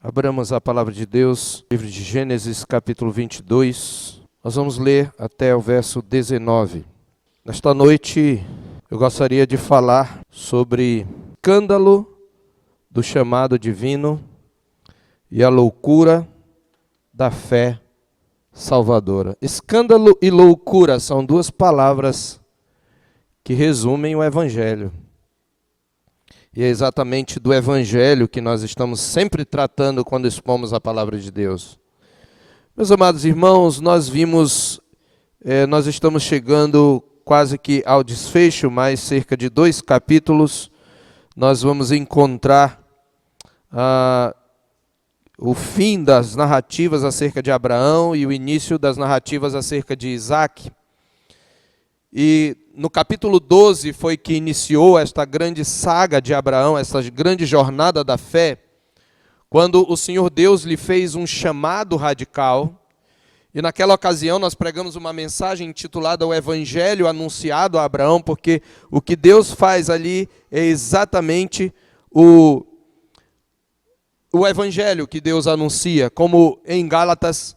Abramos a palavra de Deus, livro de Gênesis, capítulo 22. Nós vamos ler até o verso 19. Nesta noite, eu gostaria de falar sobre o escândalo do chamado divino e a loucura da fé salvadora. Escândalo e loucura são duas palavras que resumem o Evangelho. E é exatamente do Evangelho que nós estamos sempre tratando quando expomos a palavra de Deus. Meus amados irmãos, nós estamos chegando quase que ao desfecho, mais cerca de 2 capítulos, nós vamos encontrar o fim das narrativas acerca de Abraão e o início das narrativas acerca de Isaac. E no capítulo 12 foi que iniciou esta grande saga de Abraão, essa grande jornada da fé, quando o Senhor Deus lhe fez um chamado radical. E naquela ocasião nós pregamos uma mensagem intitulada O Evangelho Anunciado a Abraão, porque o que Deus faz ali é exatamente o Evangelho que Deus anuncia, como em Gálatas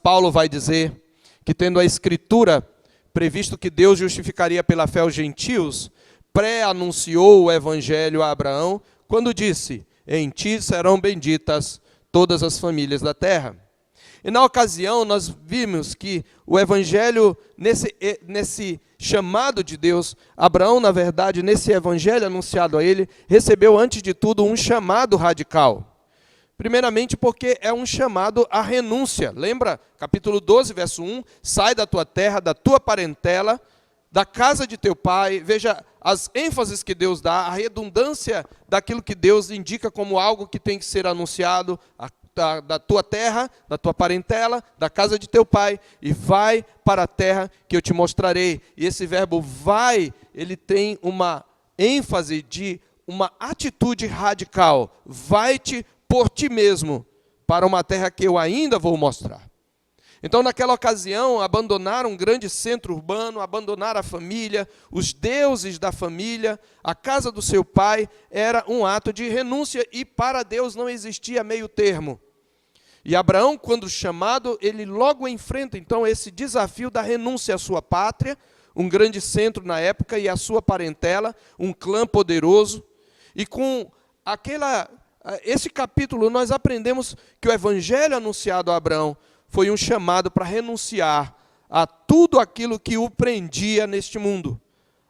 Paulo vai dizer, que tendo a Escritura previsto que Deus justificaria pela fé os gentios, pré-anunciou o Evangelho a Abraão, quando disse, em ti serão benditas todas as famílias da terra. E na ocasião nós vimos que o Evangelho, nesse chamado de Deus, Abraão, na verdade, nesse Evangelho anunciado a ele, recebeu antes de tudo um chamado radical. Primeiramente porque é um chamado à renúncia. Lembra? Capítulo 12, verso 1. Sai da tua terra, da tua parentela, da casa de teu pai. Veja as ênfases que Deus dá, a redundância daquilo que Deus indica como algo que tem que ser anunciado, da tua terra, da tua parentela, da casa de teu pai, e vai para a terra que eu te mostrarei. E esse verbo vai, ele tem uma ênfase de uma atitude radical. Vai-te por ti mesmo, para uma terra que eu ainda vou mostrar. Então, naquela ocasião, abandonar um grande centro urbano, abandonar a família, os deuses da família, a casa do seu pai, era um ato de renúncia, e para Deus não existia meio termo. E Abraão, quando chamado, ele logo enfrenta, então, esse desafio da renúncia à sua pátria, um grande centro na época, e à sua parentela, um clã poderoso, e com esse capítulo nós aprendemos que o Evangelho anunciado a Abraão foi um chamado para renunciar a tudo aquilo que o prendia neste mundo.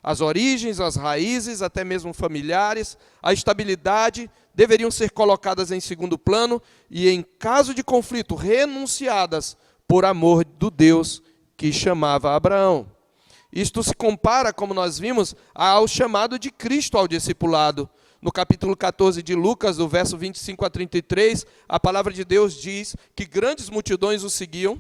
As origens, as raízes, até mesmo familiares, a estabilidade deveriam ser colocadas em segundo plano e, em caso de conflito, renunciadas por amor do Deus que chamava Abraão. Isto se compara, como nós vimos, ao chamado de Cristo ao discipulado. No capítulo 14 de Lucas, do verso 25 a 33, a palavra de Deus diz que grandes multidões o seguiam.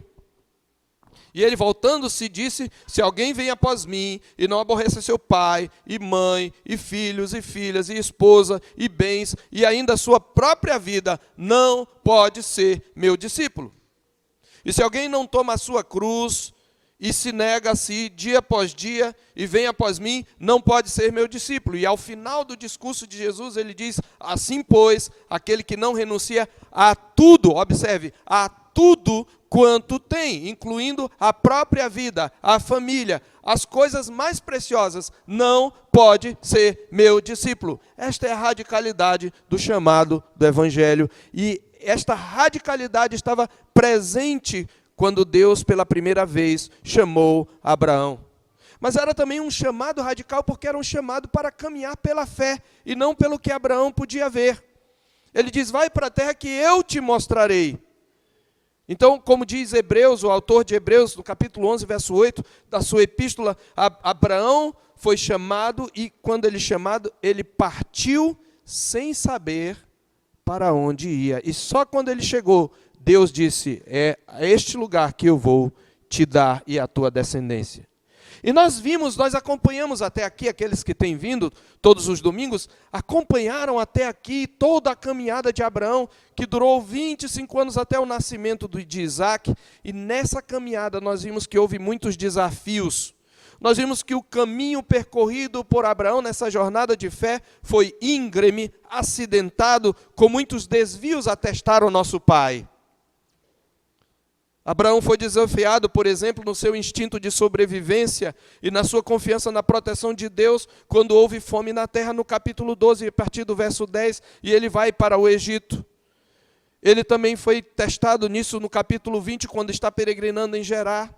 E ele, voltando-se, disse, se alguém vem após mim e não aborreça seu pai, e mãe, e filhos, e filhas, e esposa, e bens, e ainda a sua própria vida, não pode ser meu discípulo. E se alguém não toma a sua cruz e se nega a si dia após dia e vem após mim, não pode ser meu discípulo. E ao final do discurso de Jesus, ele diz, assim pois, aquele que não renuncia a tudo, observe, a tudo quanto tem, incluindo a própria vida, a família, as coisas mais preciosas, não pode ser meu discípulo. Esta é a radicalidade do chamado do Evangelho. E esta radicalidade estava presente quando Deus, pela primeira vez, chamou Abraão. Mas era também um chamado radical, porque era um chamado para caminhar pela fé, e não pelo que Abraão podia ver. Ele diz, vai para a terra que eu te mostrarei. Então, como diz Hebreus, o autor de Hebreus, no capítulo 11, verso 8, da sua epístola, Abraão foi chamado, e quando ele chamado, ele partiu sem saber para onde ia. E só quando ele chegou, Deus disse, é a este lugar que eu vou te dar e a tua descendência. E nós acompanhamos até aqui, aqueles que têm vindo todos os domingos, acompanharam até aqui toda a caminhada de Abraão, que durou 25 anos até o nascimento de Isaac. E nessa caminhada nós vimos que houve muitos desafios, nós vimos que o caminho percorrido por Abraão nessa jornada de fé foi íngreme, acidentado, com muitos desvios a testar o nosso pai. Abraão foi desafiado, por exemplo, no seu instinto de sobrevivência e na sua confiança na proteção de Deus, quando houve fome na terra, no capítulo 12, a partir do verso 10, e ele vai para o Egito. Ele também foi testado nisso no capítulo 20, quando está peregrinando em Gerar.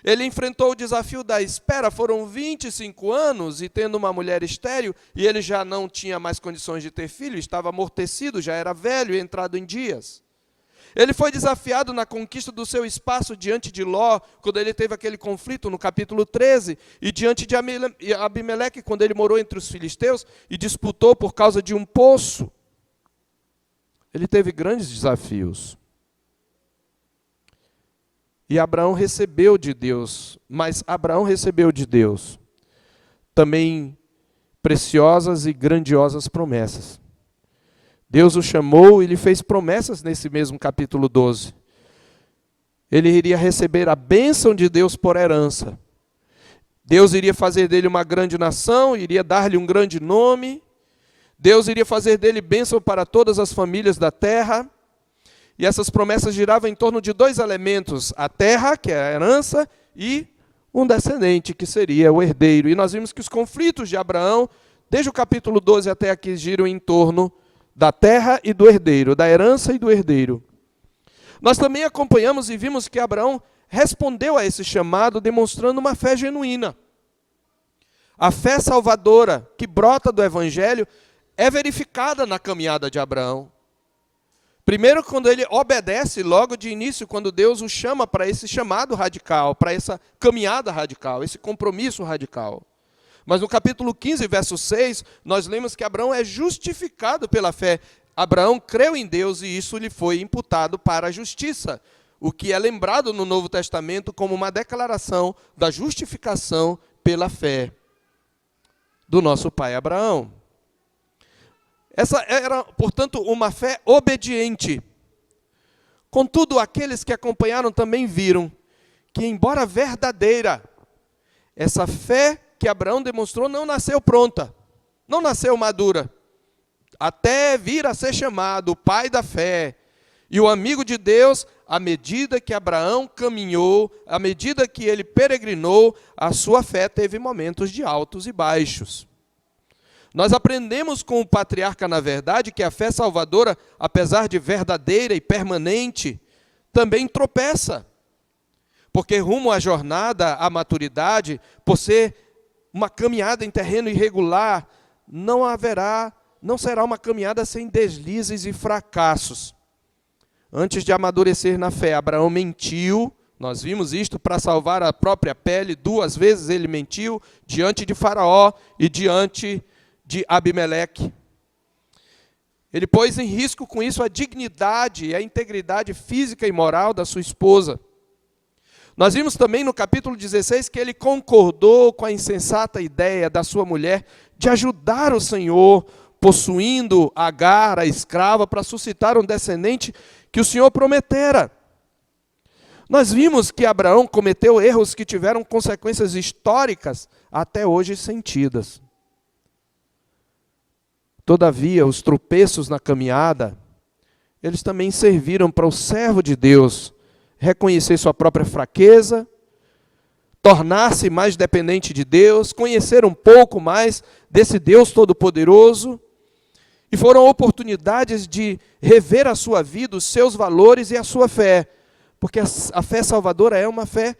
Ele enfrentou o desafio da espera, foram 25 anos, e tendo uma mulher estéril, e ele já não tinha mais condições de ter filho, estava amortecido, já era velho e entrado em dias. Ele foi desafiado na conquista do seu espaço diante de Ló, quando ele teve aquele conflito no capítulo 13, e diante de Abimeleque, quando ele morou entre os filisteus e disputou por causa de um poço. Ele teve grandes desafios. E Abraão recebeu de Deus, mas Abraão recebeu de Deus também preciosas e grandiosas promessas. Deus o chamou e lhe fez promessas nesse mesmo capítulo 12. Ele iria receber a bênção de Deus por herança. Deus iria fazer dele uma grande nação, iria dar-lhe um grande nome. Deus iria fazer dele bênção para todas as famílias da terra. E essas promessas giravam em torno de dois elementos: a terra, que é a herança, e um descendente, que seria o herdeiro. E nós vimos que os conflitos de Abraão, desde o capítulo 12 até aqui, giram em torno da terra e do herdeiro, da herança e do herdeiro. Nós também acompanhamos e vimos que Abraão respondeu a esse chamado demonstrando uma fé genuína. A fé salvadora que brota do Evangelho é verificada na caminhada de Abraão. Primeiro, quando ele obedece logo de início, quando Deus o chama para esse chamado radical, para essa caminhada radical, esse compromisso radical. Mas no capítulo 15, verso 6, nós lemos que Abraão é justificado pela fé. Abraão creu em Deus e isso lhe foi imputado para a justiça, o que é lembrado no Novo Testamento como uma declaração da justificação pela fé do nosso pai Abraão. Essa era, portanto, uma fé obediente. Contudo, aqueles que acompanharam também viram que, embora verdadeira, essa fé que Abraão demonstrou não nasceu pronta, não nasceu madura, até vir a ser chamado o pai da fé e o amigo de Deus, à medida que Abraão caminhou, à medida que ele peregrinou, a sua fé teve momentos de altos e baixos. Nós aprendemos com o patriarca, na verdade, que a fé salvadora, apesar de verdadeira e permanente, também tropeça. Porque rumo à jornada, à maturidade, por ser uma caminhada em terreno irregular, não será uma caminhada sem deslizes e fracassos. Antes de amadurecer na fé, Abraão mentiu, nós vimos isto, para salvar a própria pele. 2 vezes ele mentiu, diante de Faraó e diante de Abimeleque. Ele pôs em risco com isso a dignidade e a integridade física e moral da sua esposa. Nós vimos também no capítulo 16 que ele concordou com a insensata ideia da sua mulher de ajudar o Senhor, possuindo Agar, a escrava, para suscitar um descendente que o Senhor prometera. Nós vimos que Abraão cometeu erros que tiveram consequências históricas até hoje sentidas. Todavia, os tropeços na caminhada, eles também serviram para o servo de Deus reconhecer sua própria fraqueza, tornar-se mais dependente de Deus, conhecer um pouco mais desse Deus Todo-Poderoso, e foram oportunidades de rever a sua vida, os seus valores e a sua fé, porque a fé salvadora é uma fé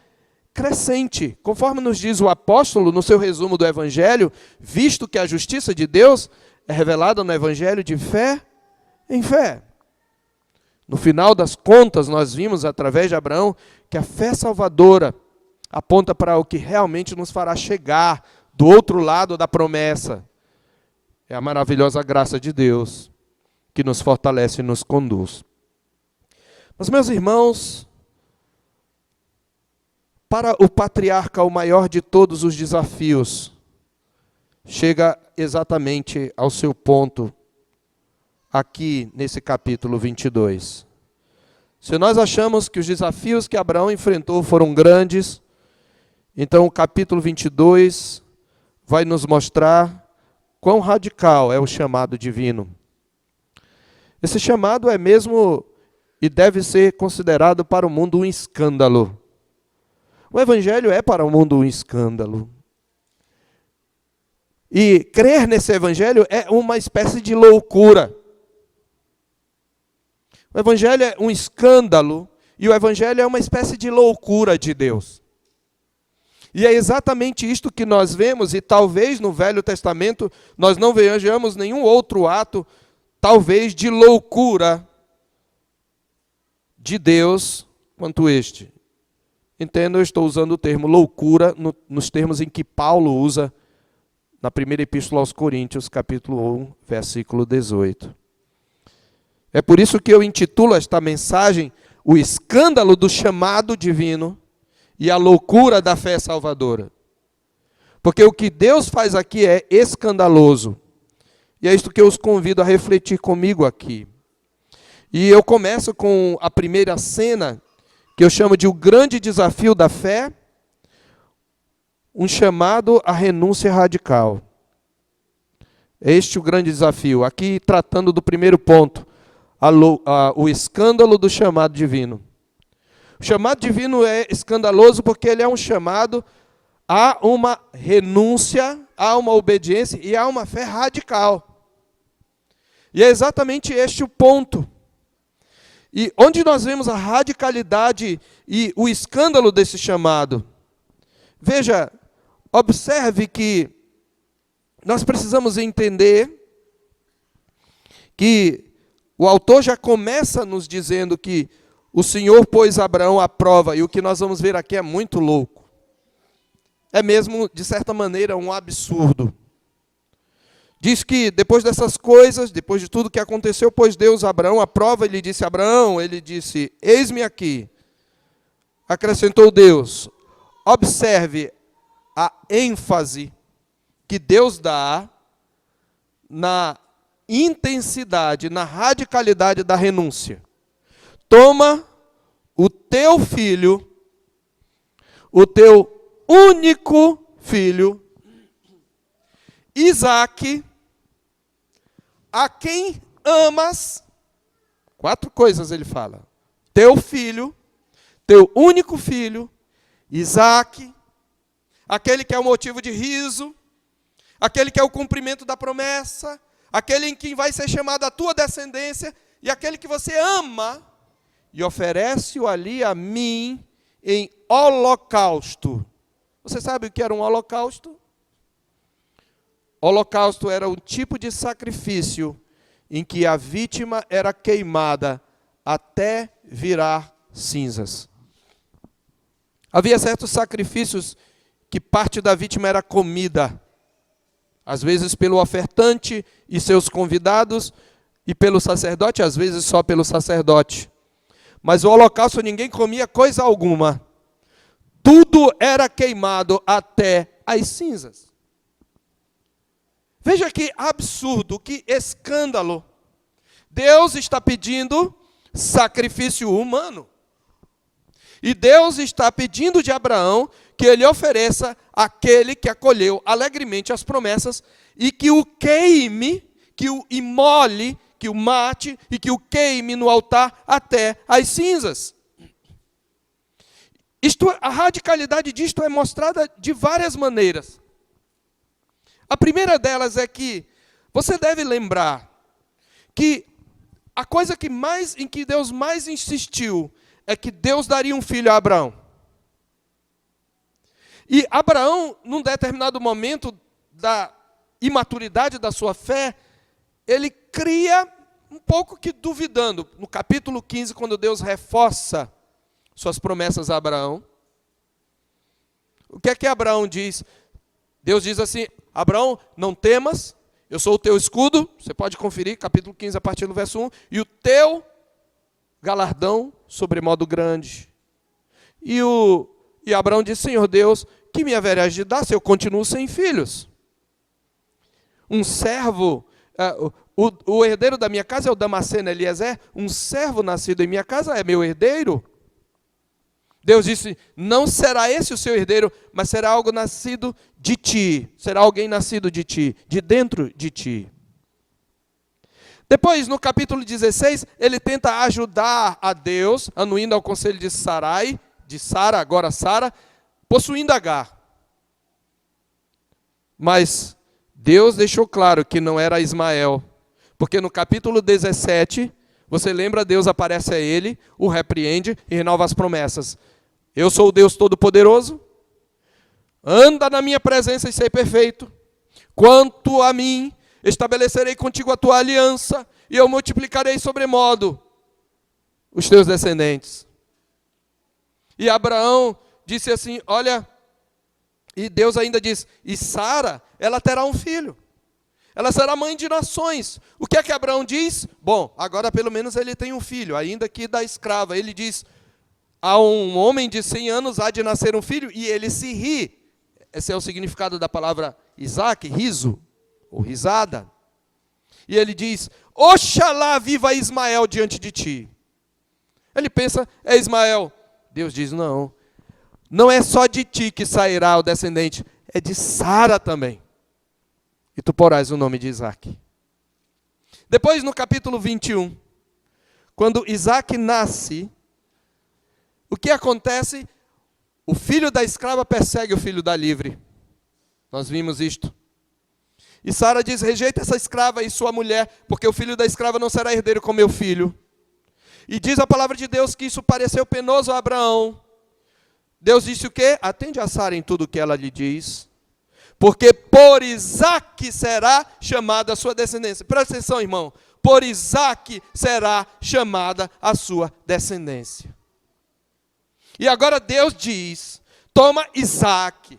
crescente, conforme nos diz o apóstolo no seu resumo do Evangelho, visto que a justiça de Deus é revelada no Evangelho de fé em fé. No final das contas, nós vimos, através de Abraão, que a fé salvadora aponta para o que realmente nos fará chegar do outro lado da promessa. É a maravilhosa graça de Deus, que nos fortalece e nos conduz. Mas, meus irmãos, para o patriarca, o maior de todos os desafios chega exatamente ao seu ponto aqui nesse capítulo 22. Se nós achamos que os desafios que Abraão enfrentou foram grandes, Então, o capítulo 22 vai nos mostrar quão radical é o chamado divino. Esse chamado é mesmo e deve ser considerado para o mundo um escândalo. O evangelho é para o mundo um escândalo. E crer nesse evangelho é uma espécie de loucura. O evangelho é um escândalo e o evangelho é uma espécie de loucura de Deus. E é exatamente isto que nós vemos, e talvez no Velho Testamento nós não vejamos nenhum outro ato, talvez de loucura de Deus quanto este. Entendo, eu estou usando o termo loucura nos termos em que Paulo usa na primeira epístola aos Coríntios, capítulo 1, versículo 18. É por isso que eu intitulo esta mensagem O Escândalo do Chamado Divino e a Loucura da Fé Salvadora. Porque o que Deus faz aqui é escandaloso. E é isto que eu os convido a refletir comigo aqui. E eu começo com a primeira cena, que eu chamo de o grande desafio da fé, um chamado à renúncia radical. Este é o grande desafio. Aqui tratando do primeiro ponto, o escândalo do chamado divino. O chamado divino é escandaloso porque ele é um chamado a uma renúncia, a uma obediência e a uma fé radical. E é exatamente este o ponto. E onde nós vemos a radicalidade e o escândalo desse chamado? Veja, observe que nós precisamos entender que o autor já começa nos dizendo que o Senhor pôs Abraão à prova, e o que nós vamos ver aqui é muito louco. É mesmo, de certa maneira, um absurdo. Diz que depois dessas coisas, depois de tudo que aconteceu, pôs Deus a Abraão à prova, ele disse: Abraão, ele disse, eis-me aqui. Acrescentou Deus. Observe a ênfase que Deus dá na intensidade, na radicalidade da renúncia. Toma o teu filho, o teu único filho, Isaque, a quem amas. 4 coisas ele fala. Teu filho, teu único filho, Isaque, aquele que é o motivo de riso, aquele que é o cumprimento da promessa, aquele em quem vai ser chamada a tua descendência, e aquele que você ama, e oferece-o ali a mim em holocausto. Você sabe o que era um holocausto? Holocausto era um tipo de sacrifício em que a vítima era queimada até virar cinzas. Havia certos sacrifícios que parte da vítima era comida, às vezes pelo ofertante e seus convidados, e pelo sacerdote, às vezes só pelo sacerdote. Mas o holocausto ninguém comia coisa alguma. Tudo era queimado até as cinzas. Veja que absurdo, que escândalo. Deus está pedindo sacrifício humano. E Deus está pedindo de Abraão que ele ofereça aquele que acolheu alegremente as promessas e que o queime, que o imole, que o mate e que o queime no altar até as cinzas. A radicalidade disto é mostrada de várias maneiras. A primeira delas é que você deve lembrar que a coisa em que Deus mais insistiu é que Deus daria um filho a Abraão. E Abraão, num determinado momento da imaturidade da sua fé, ele cria um pouco que duvidando. No capítulo 15, quando Deus reforça suas promessas a Abraão, o que é que Abraão diz? Deus diz assim: Abraão, não temas, eu sou o teu escudo. Você pode conferir, capítulo 15, a partir do verso 1. E o teu galardão sobremodo grande. E Abraão disse: Senhor Deus, que me haverás de dar se eu continuo sem filhos? Um servo, o herdeiro da minha casa é o Damasceno Eliezer, um servo nascido em minha casa é meu herdeiro. Deus disse, não será esse o seu herdeiro, mas será algo nascido de ti. Será alguém nascido de ti, de dentro de ti. Depois, no capítulo 16, ele tenta ajudar a Deus, anuindo ao conselho de Sarai, de Sara, agora Sara, possuindo Agar. Mas Deus deixou claro que não era Ismael, porque no capítulo 17, você lembra, Deus aparece a ele, o repreende e renova as promessas. Eu sou o Deus Todo-Poderoso, anda na minha presença e sei perfeito. Quanto a mim, estabelecerei contigo a tua aliança, e eu multiplicarei sobremodo os teus descendentes. E Abraão disse assim, olha, e Deus ainda diz, e Sara, ela terá um filho. Ela será mãe de nações. O que é que Abraão diz? Bom, agora pelo menos ele tem um filho, ainda que da escrava. Ele diz, a um homem de 100 anos há de nascer um filho, e ele se ri. Esse é o significado da palavra Isaac, riso, ou risada. E ele diz, oxalá viva Ismael diante de ti. Ele pensa, é Ismael. Deus diz, não. Não é só de ti que sairá o descendente, é de Sara também. E tu porás o nome de Isaac. Depois, no capítulo 21, quando Isaac nasce, o que acontece? O filho da escrava persegue o filho da livre. Nós vimos isto. E Sara diz, rejeita essa escrava e sua mulher, porque o filho da escrava não será herdeiro com meu filho. E diz a palavra de Deus que isso pareceu penoso a Abraão. Deus disse o quê? Atende a Sara em tudo o que ela lhe diz, porque por Isaque será chamada a sua descendência. Presta atenção, irmão. Por Isaque será chamada a sua descendência. E agora Deus diz, toma Isaque,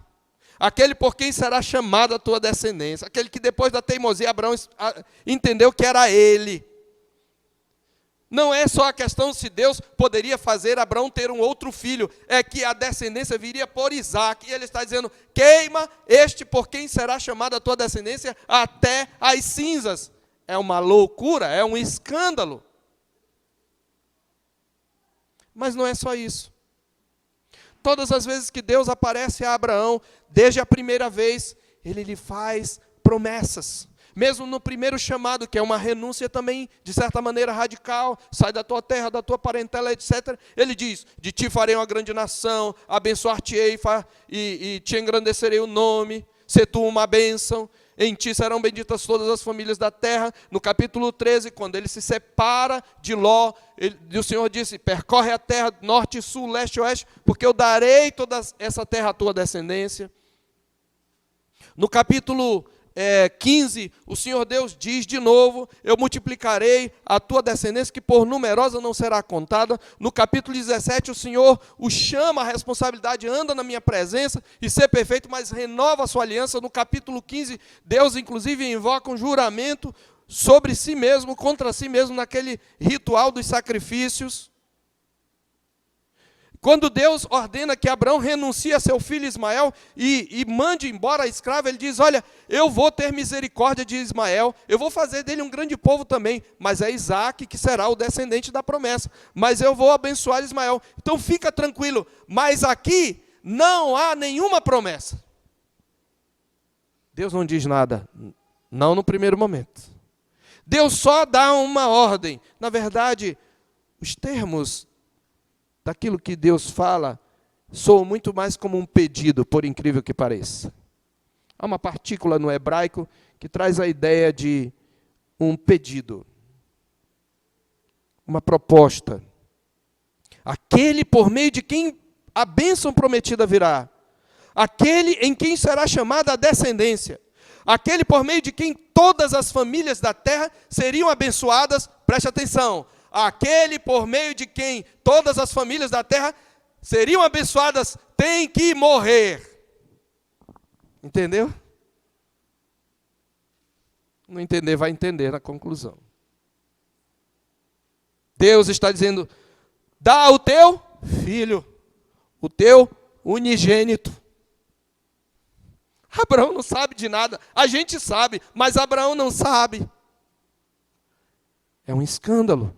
aquele por quem será chamada a tua descendência, aquele que depois da teimosia Abraão entendeu que era ele. Não é só a questão se Deus poderia fazer Abraão ter um outro filho, é que a descendência viria por Isaque. E ele está dizendo, queima este por quem será chamada a tua descendência até as cinzas. É uma loucura, é um escândalo. Mas não é só isso. Todas as vezes que Deus aparece a Abraão, desde a primeira vez, ele lhe faz promessas. Mesmo no primeiro chamado, que é uma renúncia também, de certa maneira radical, sai da tua terra, da tua parentela, etc. Ele diz, de ti farei uma grande nação, abençoar-te-ei e te engrandecerei o nome, se tu uma bênção, em ti serão benditas todas as famílias da terra. No capítulo 13, quando ele se separa de Ló, o Senhor disse, percorre a terra, norte, sul, leste e oeste, porque eu darei toda essa terra à tua descendência. No capítulo 15, o Senhor Deus diz de novo, eu multiplicarei a tua descendência, que por numerosa não será contada. No capítulo 17, o Senhor o chama à responsabilidade, anda na minha presença e ser perfeito, mas renova a sua aliança. No capítulo 15, Deus inclusive invoca um juramento sobre si mesmo, contra si mesmo, naquele ritual dos sacrifícios. Quando Deus ordena que Abraão renuncie a seu filho Ismael e mande embora a escrava, ele diz, olha, eu vou ter misericórdia de Ismael, eu vou fazer dele um grande povo também, mas é Isaque que será o descendente da promessa, mas eu vou abençoar Ismael. Então fica tranquilo, mas aqui não há nenhuma promessa. Deus não diz nada, não no primeiro momento. Deus só dá uma ordem. Na verdade, os termos daquilo que Deus fala, soa muito mais como um pedido, por incrível que pareça. Há uma partícula no hebraico que traz a ideia de um pedido, uma proposta. Aquele por meio de quem a bênção prometida virá, aquele em quem será chamada a descendência, aquele por meio de quem todas as famílias da terra seriam abençoadas, preste atenção, aquele por meio de quem todas as famílias da terra seriam abençoadas, tem que morrer. Entendeu? Não entender, vai entender na conclusão. Deus está dizendo, dá o teu filho, o teu unigênito. Abraão não sabe de nada, a gente sabe, mas Abraão não sabe. É um escândalo.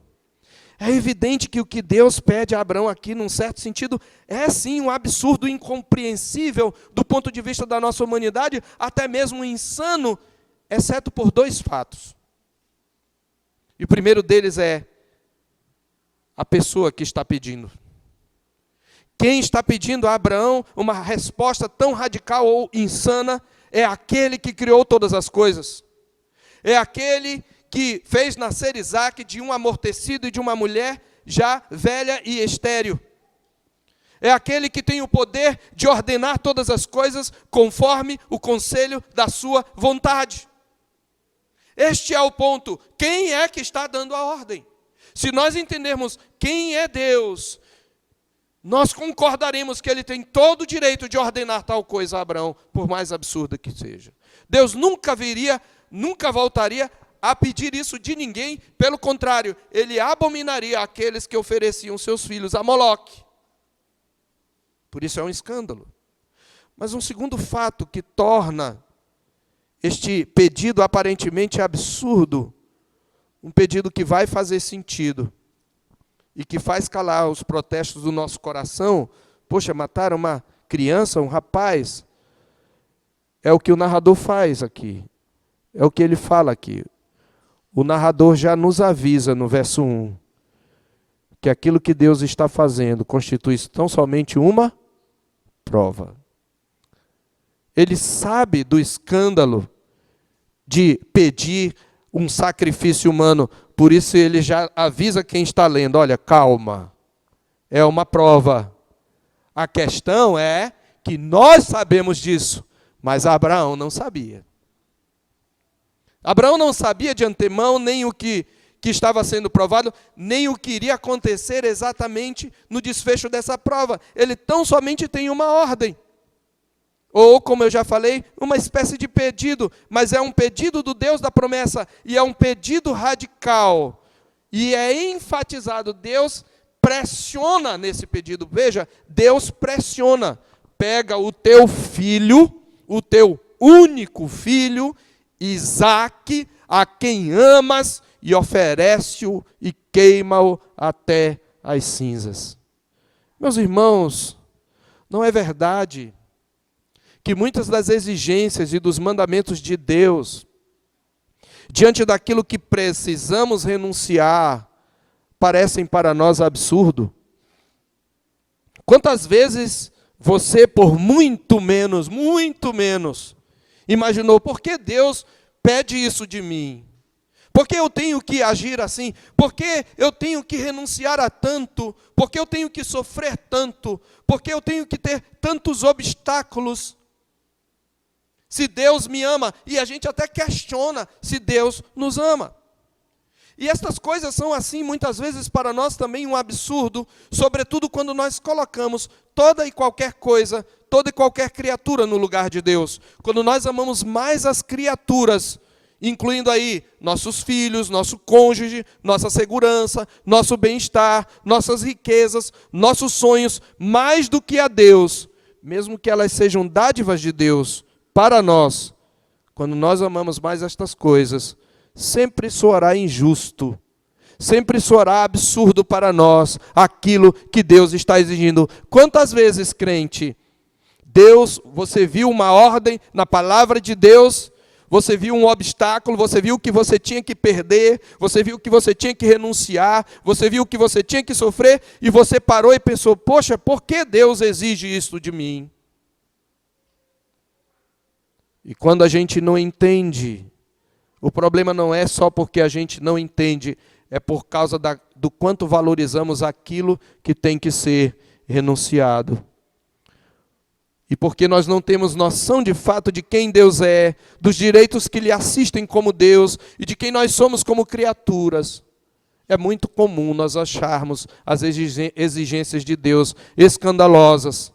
É evidente que o que Deus pede a Abraão aqui, num certo sentido, é sim um absurdo incompreensível do ponto de vista da nossa humanidade, até mesmo insano, exceto por dois fatos. E o primeiro deles é a pessoa que está pedindo. Quem está pedindo a Abraão uma resposta tão radical ou insana é aquele que criou todas as coisas. É aquele que fez nascer Isaque de um amortecido e de uma mulher já velha e estéril. É aquele que tem o poder de ordenar todas as coisas conforme o conselho da sua vontade. Este é o ponto. Quem é que está dando a ordem? Se nós entendermos quem é Deus, nós concordaremos que Ele tem todo o direito de ordenar tal coisa a Abraão, por mais absurda que seja. Deus nunca voltaria a pedir isso de ninguém, pelo contrário, Ele abominaria aqueles que ofereciam seus filhos a Moloque. Por isso é um escândalo. Mas um segundo fato que torna este pedido aparentemente absurdo, um pedido que vai fazer sentido e que faz calar os protestos do nosso coração. Poxa, mataram uma criança, um rapaz. É o que o narrador faz aqui. É o que ele fala aqui. O narrador já nos avisa no verso 1 que aquilo que Deus está fazendo constitui tão somente uma prova. Ele sabe do escândalo de pedir um sacrifício humano, por isso ele já avisa quem está lendo, olha, calma, é uma prova. A questão é que nós sabemos disso, mas Abraão não sabia. Abraão não sabia de antemão nem o que estava sendo provado, nem o que iria acontecer exatamente no desfecho dessa prova. Ele tão somente tem uma ordem. Ou, como eu já falei, uma espécie de pedido, mas é um pedido do Deus da promessa, e é um pedido radical. E é enfatizado, Deus pressiona nesse pedido. Veja, Deus pressiona. Pega o teu filho, o teu único filho, Isaque, a quem amas, e oferece-o e queima-o até as cinzas. Meus irmãos, não é verdade que muitas das exigências e dos mandamentos de Deus, diante daquilo que precisamos renunciar, parecem para nós absurdo? Quantas vezes você, por muito menos, imaginou, por que Deus pede isso de mim? Por que eu tenho que agir assim? Por que eu tenho que renunciar a tanto? Por que eu tenho que sofrer tanto? Por que eu tenho que ter tantos obstáculos? Se Deus me ama, e a gente até questiona se Deus nos ama. E estas coisas são assim, muitas vezes para nós também um absurdo, sobretudo quando nós colocamos toda e qualquer coisa, toda e qualquer criatura no lugar de Deus. Quando nós amamos mais as criaturas, incluindo aí nossos filhos, nosso cônjuge, nossa segurança, nosso bem-estar, nossas riquezas, nossos sonhos, mais do que a Deus, mesmo que elas sejam dádivas de Deus para nós, quando nós amamos mais estas coisas, sempre soará injusto, sempre soará absurdo para nós aquilo que Deus está exigindo. Quantas vezes, crente, você viu uma ordem na palavra de Deus, você viu um obstáculo, você viu que você tinha que perder, você viu que você tinha que renunciar, você viu que você tinha que sofrer, e você parou e pensou, poxa, por que Deus exige isso de mim? E quando a gente não entende, o problema não é só porque a gente não entende, é por causa do quanto valorizamos aquilo que tem que ser renunciado. E porque nós não temos noção de fato de quem Deus é, dos direitos que lhe assistem como Deus e de quem nós somos como criaturas, é muito comum nós acharmos as exigências de Deus escandalosas.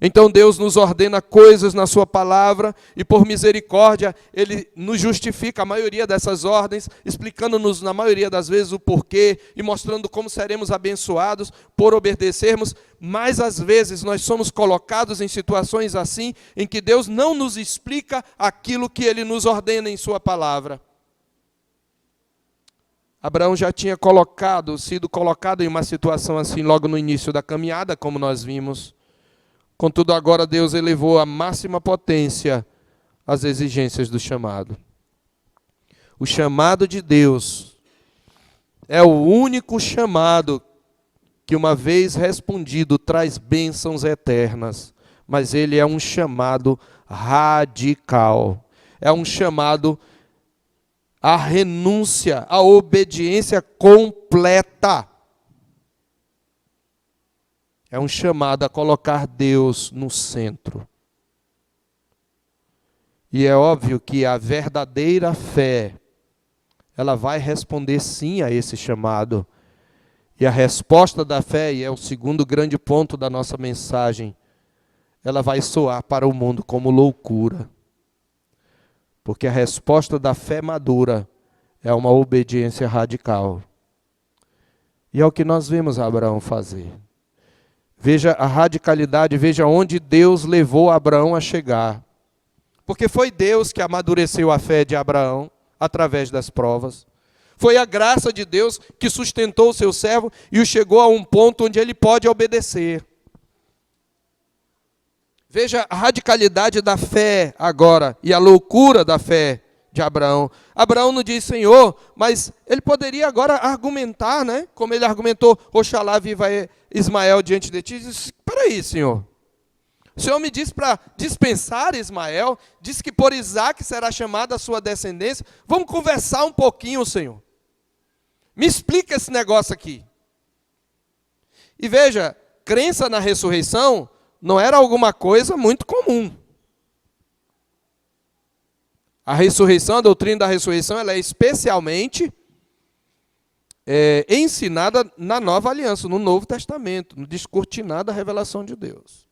Então Deus nos ordena coisas na sua palavra e por misericórdia Ele nos justifica a maioria dessas ordens, explicando-nos na maioria das vezes o porquê e mostrando como seremos abençoados por obedecermos, mas às vezes nós somos colocados em situações assim, em que Deus não nos explica aquilo que Ele nos ordena em sua palavra. Abraão já tinha sido colocado em uma situação assim logo no início da caminhada, como nós vimos. Contudo, agora Deus elevou à máxima potência as exigências do chamado. O chamado de Deus é o único chamado que, uma vez respondido, traz bênçãos eternas. Mas ele é um chamado radical. É um chamado à renúncia, à obediência completa. É um chamado a colocar Deus no centro. E é óbvio que a verdadeira fé, ela vai responder sim a esse chamado. E a resposta da fé, e é o segundo grande ponto da nossa mensagem, ela vai soar para o mundo como loucura. Porque a resposta da fé madura é uma obediência radical. E é o que nós vemos Abraão fazer. Veja a radicalidade, veja onde Deus levou Abraão a chegar. Porque foi Deus que amadureceu a fé de Abraão através das provas. Foi a graça de Deus que sustentou o seu servo e o chegou a um ponto onde ele pode obedecer. Veja a radicalidade da fé agora e a loucura da fé de Abraão. Abraão não diz, Senhor, mas ele poderia agora argumentar, né? Como ele argumentou, Oxalá viva Ismael diante de ti. Diz, peraí, Senhor. O Senhor me disse para dispensar Ismael, disse que por Isaque será chamada a sua descendência. Vamos conversar um pouquinho, Senhor. Me explica esse negócio aqui. E veja, crença na ressurreição não era alguma coisa muito comum. A ressurreição, a doutrina da ressurreição, ela é especialmente ensinada na Nova Aliança, no Novo Testamento, no descortinar da revelação de Deus.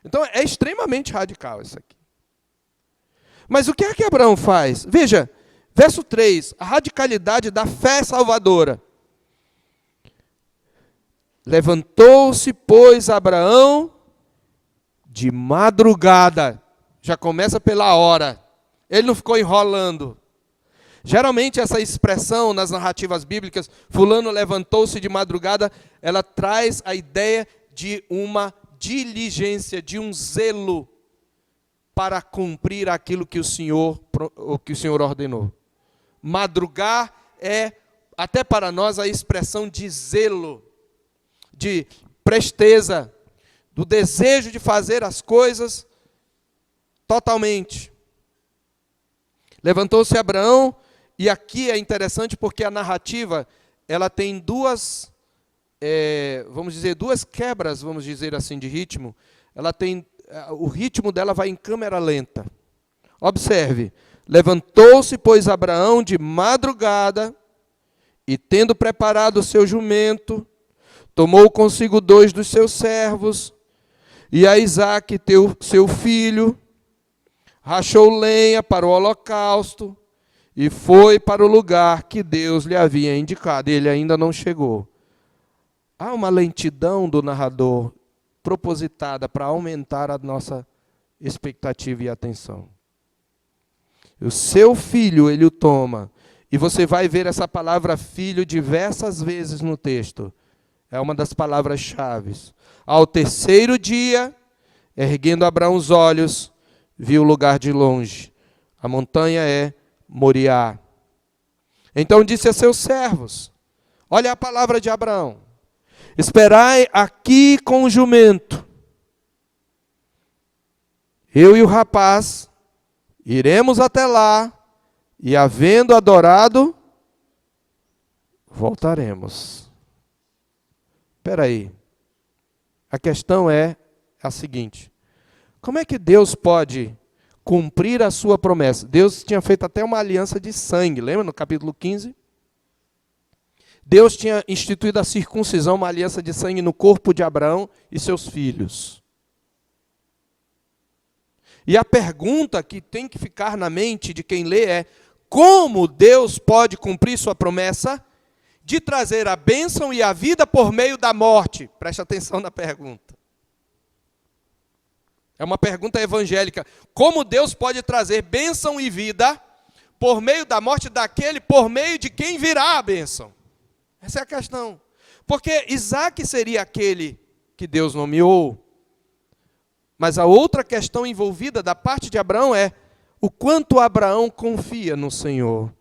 Então é extremamente radical isso aqui. Mas o que é que Abraão faz? Veja, verso 3, a radicalidade da fé salvadora. Levantou-se, pois, Abraão de madrugada. Já começa pela hora. Ele não ficou enrolando. Geralmente essa expressão nas narrativas bíblicas, fulano levantou-se de madrugada, ela traz a ideia de uma diligência, de um zelo para cumprir aquilo que o Senhor ordenou. Madrugar é, até para nós, a expressão de zelo, de presteza, do desejo de fazer as coisas totalmente. Levantou-se Abraão, e aqui é interessante porque a narrativa, ela tem duas quebras, vamos dizer assim, de ritmo. Ela tem, o ritmo dela vai em câmera lenta. Observe, levantou-se, pois, Abraão de madrugada, e tendo preparado o seu jumento, tomou consigo 2 dos seus servos, e a Isaque, seu filho, rachou lenha para o holocausto, e foi para o lugar que Deus lhe havia indicado. Ele ainda não chegou. Há uma lentidão do narrador propositada para aumentar a nossa expectativa e atenção. O seu filho, ele o toma. E você vai ver essa palavra filho diversas vezes no texto. É uma das palavras-chave. Ao terceiro dia, erguendo Abraão os olhos, viu o lugar de longe. A montanha é Moriá. Então disse a seus servos, olha a palavra de Abraão, esperai aqui com o jumento. Eu e o rapaz iremos até lá, e havendo adorado, voltaremos. Espera aí. A questão é a seguinte: como é que Deus pode cumprir a sua promessa? Deus tinha feito até uma aliança de sangue, lembra no capítulo 15? Deus tinha instituído a circuncisão, uma aliança de sangue no corpo de Abraão e seus filhos. E a pergunta que tem que ficar na mente de quem lê é: como Deus pode cumprir sua promessa de trazer a bênção e a vida por meio da morte? Preste atenção na pergunta. É uma pergunta evangélica. Como Deus pode trazer bênção e vida por meio da morte daquele, por meio de quem virá a bênção. Essa é a questão. Porque Isaque seria aquele que Deus nomeou. Mas a outra questão envolvida da parte de Abraão é o quanto Abraão confia no Senhor.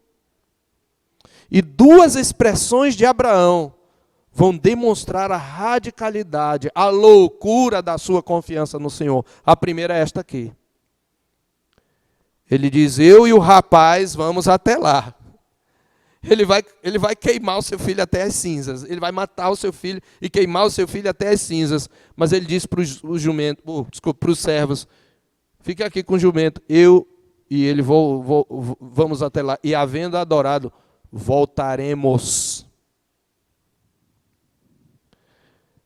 E duas expressões de Abraão vão demonstrar a radicalidade, a loucura da sua confiança no Senhor. A primeira é esta aqui. Ele diz, eu e o rapaz vamos até lá. Ele vai queimar o seu filho até as cinzas. Ele vai matar o seu filho e queimar o seu filho até as cinzas. Mas ele diz para os servos, fique aqui com o jumento, eu e ele vamos até lá. E havendo adorado, voltaremos.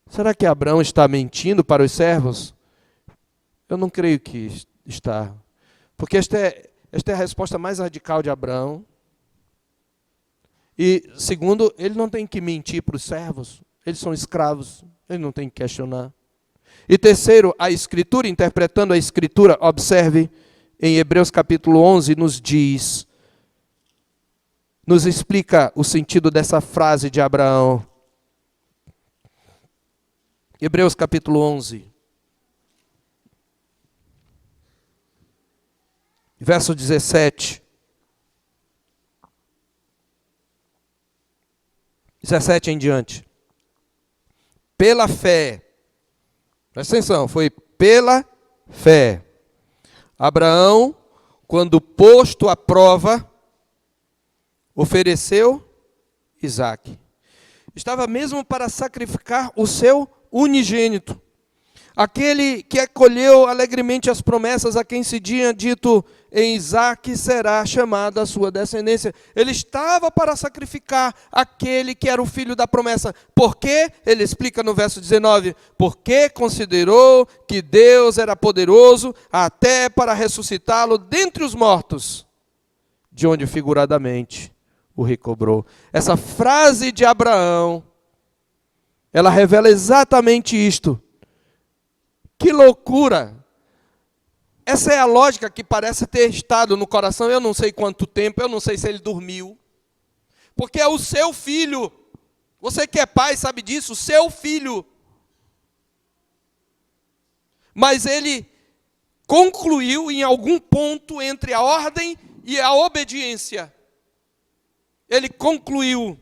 Será que Abraão está mentindo para os servos? Eu não creio que está. Porque esta é a resposta mais radical de Abraão. E, segundo, ele não tem que mentir para os servos. Eles são escravos. Ele não tem que questionar. E terceiro, a Escritura, interpretando a Escritura, observe, em Hebreus capítulo 11, nos explica o sentido dessa frase de Abraão. Hebreus capítulo 11. Verso 17. 17 em diante. Pela fé. Presta atenção, foi pela fé. Abraão, quando posto à prova, ofereceu Isaque. Estava mesmo para sacrificar o seu unigênito. Aquele que acolheu alegremente as promessas a quem se tinha dito, em Isaque será chamada a sua descendência. Ele estava para sacrificar aquele que era o filho da promessa. Por quê? Ele explica no verso 19. Porque considerou que Deus era poderoso até para ressuscitá-lo dentre os mortos, de onde figuradamente o recobrou. Essa frase de Abraão, ela revela exatamente isto. Que loucura! Essa é a lógica que parece ter estado no coração, eu não sei quanto tempo, eu não sei se ele dormiu. Porque é o seu filho. Você que é pai sabe disso, o seu filho. Mas ele concluiu em algum ponto entre a ordem e a obediência. Ele concluiu,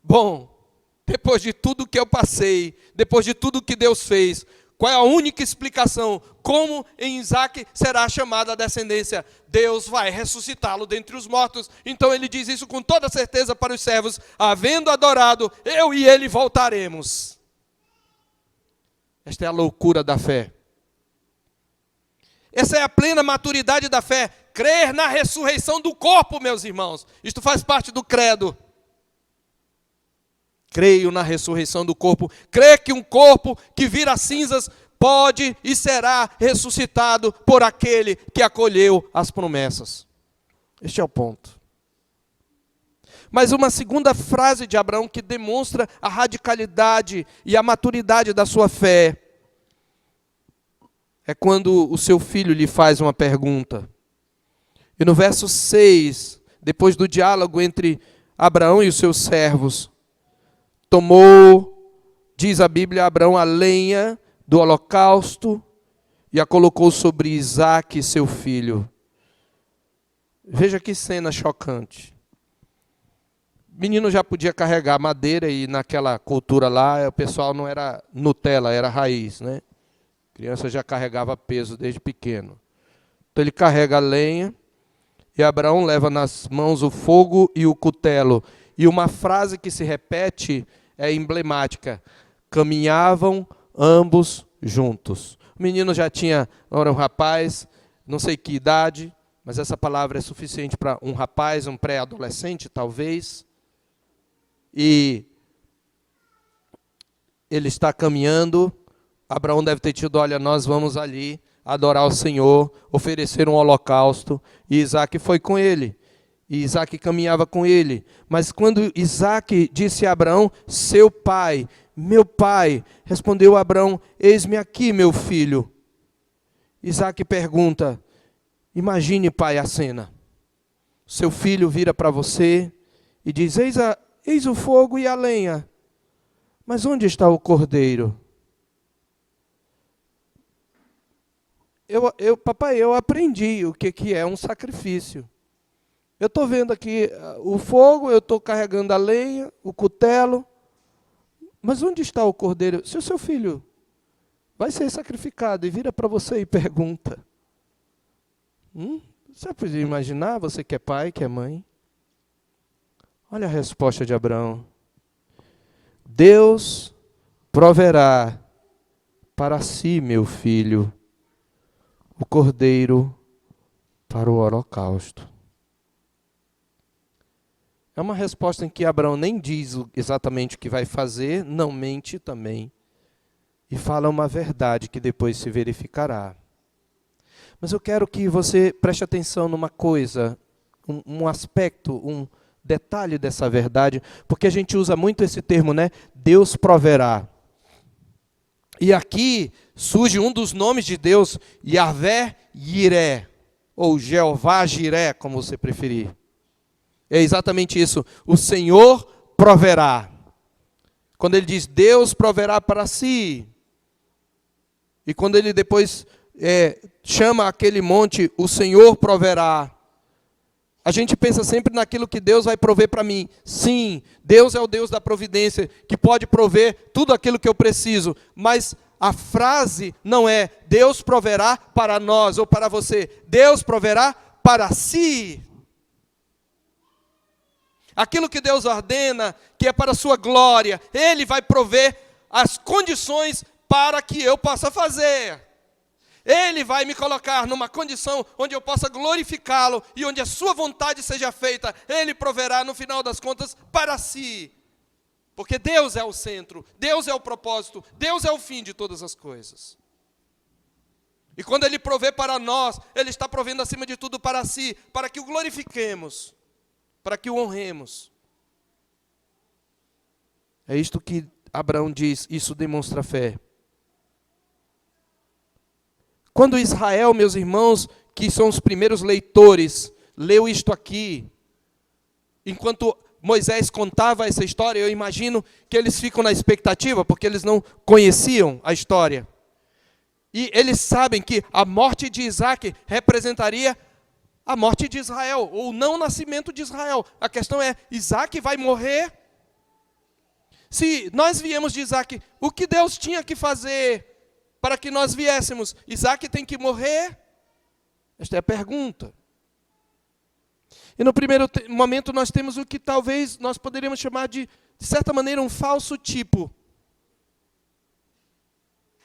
bom, depois de tudo que eu passei, depois de tudo que Deus fez, qual é a única explicação? Como em Isaque será chamada a descendência? Deus vai ressuscitá-lo dentre os mortos. Então ele diz isso com toda certeza para os servos. Havendo adorado, eu e ele voltaremos. Esta é a loucura da fé. Essa é a plena maturidade da fé. Crer na ressurreição do corpo, meus irmãos. Isto faz parte do credo. Creio na ressurreição do corpo. Crê que um corpo que vira cinzas pode e será ressuscitado por aquele que acolheu as promessas. Este é o ponto. Mas uma segunda frase de Abraão que demonstra a radicalidade e a maturidade da sua fé é quando o seu filho lhe faz uma pergunta. E no verso 6, depois do diálogo entre Abraão e os seus servos, tomou, diz a Bíblia, Abraão a lenha do holocausto e a colocou sobre Isaque, seu filho. Veja que cena chocante. O menino já podia carregar madeira e naquela cultura lá, o pessoal não era Nutella, era raiz, né? A criança já carregava peso desde pequeno. Então ele carrega a lenha e Abraão leva nas mãos o fogo e o cutelo. E uma frase que se repete é emblemática. Caminhavam ambos juntos. O menino já tinha, era um rapaz, não sei que idade, mas essa palavra é suficiente para um rapaz, um pré-adolescente talvez. E ele está caminhando. Abraão deve ter tido, olha, nós vamos ali adorar o Senhor, oferecer um holocausto. E Isaque foi com ele. E Isaque caminhava com ele. Mas quando Isaque disse a Abraão, seu pai, meu pai, respondeu Abraão, eis-me aqui, meu filho. Isaque pergunta, imagine, pai, a cena. seu filho vira para você e diz, eis o fogo e a lenha, mas onde está o cordeiro? Papai, eu aprendi o que é um sacrifício. Eu estou vendo aqui o fogo, eu estou carregando a lenha, o cutelo, mas onde está o cordeiro? Se o seu filho vai ser sacrificado e vira para você e pergunta, você pode imaginar, você que é pai, que é mãe? Olha a resposta de Abraão. Deus proverá para si, meu filho, o cordeiro para o holocausto. É uma resposta em que Abraão nem diz exatamente o que vai fazer, não mente também. E fala uma verdade que depois se verificará. Mas eu quero que você preste atenção numa coisa, um aspecto, um detalhe dessa verdade, porque a gente usa muito esse termo, né? Deus proverá. E aqui surge um dos nomes de Deus, Yahvé Yiré, ou Jeová Jiré, como você preferir. É exatamente isso, o Senhor proverá. Quando ele diz, Deus proverá para si. E quando ele depois chama aquele monte, o Senhor proverá. A gente pensa sempre naquilo que Deus vai prover para mim. Sim, Deus é o Deus da providência, que pode prover tudo aquilo que eu preciso. Mas a frase não é, Deus proverá para nós ou para você. Deus proverá para si. Aquilo que Deus ordena, que é para a sua glória, Ele vai prover as condições para que eu possa fazer. Ele vai me colocar numa condição onde eu possa glorificá-lo e onde a sua vontade seja feita. Ele proverá, no final das contas, para si. Porque Deus é o centro, Deus é o propósito, Deus é o fim de todas as coisas. E quando Ele provê para nós, Ele está provendo acima de tudo para si, para que o glorifiquemos, para que o honremos. É isto que Abraão diz, isso demonstra fé. Quando Israel, meus irmãos, que são os primeiros leitores, leu isto aqui, enquanto Moisés contava essa história, eu imagino que eles ficam na expectativa, porque eles não conheciam a história. E eles sabem que a morte de Isaac representaria a morte de Israel, ou o não nascimento de Israel. A questão é, Isaac vai morrer? Se nós viemos de Isaac, o que Deus tinha que fazer para que nós viéssemos? Isaac tem que morrer? Esta é a pergunta. E no primeiro momento nós temos o que talvez nós poderíamos chamar de certa maneira, um falso tipo.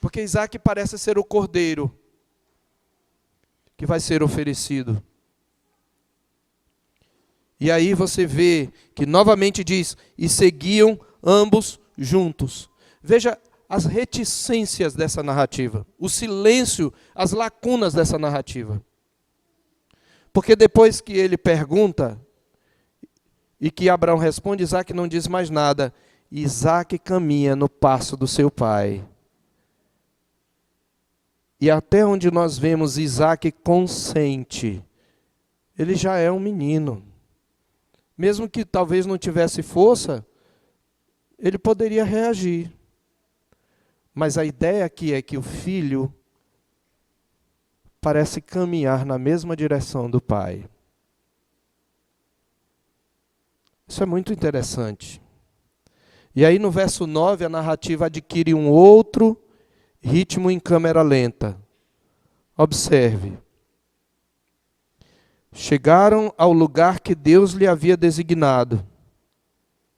Porque Isaac parece ser o cordeiro que vai ser oferecido. E aí você vê que novamente diz, e seguiam ambos juntos. Veja as reticências dessa narrativa, o silêncio, as lacunas dessa narrativa. Porque depois que ele pergunta, e que Abraão responde, Isaac não diz mais nada. Isaac caminha no passo do seu pai. E até onde nós vemos Isaac consente, ele já é um menino. Mesmo que talvez não tivesse força, ele poderia reagir. Mas a ideia aqui é que o filho parece caminhar na mesma direção do pai. Isso é muito interessante. E aí no verso 9 a narrativa adquire um outro ritmo em câmera lenta. Observe. Chegaram ao lugar que Deus lhe havia designado.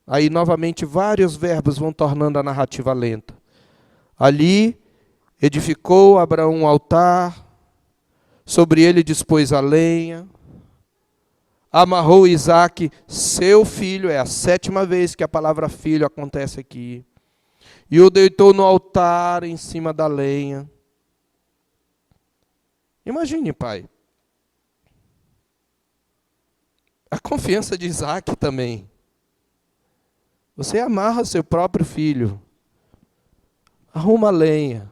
Aí novamente vários verbos vão tornando a narrativa lenta. Ali edificou Abraão um altar, sobre ele dispôs a lenha, amarrou Isaac, seu filho, é a 7ª vez que a palavra filho acontece aqui, e o deitou no altar em cima da lenha. Imagine, pai, a confiança de Isaac também. Você amarra seu próprio filho, arruma a lenha,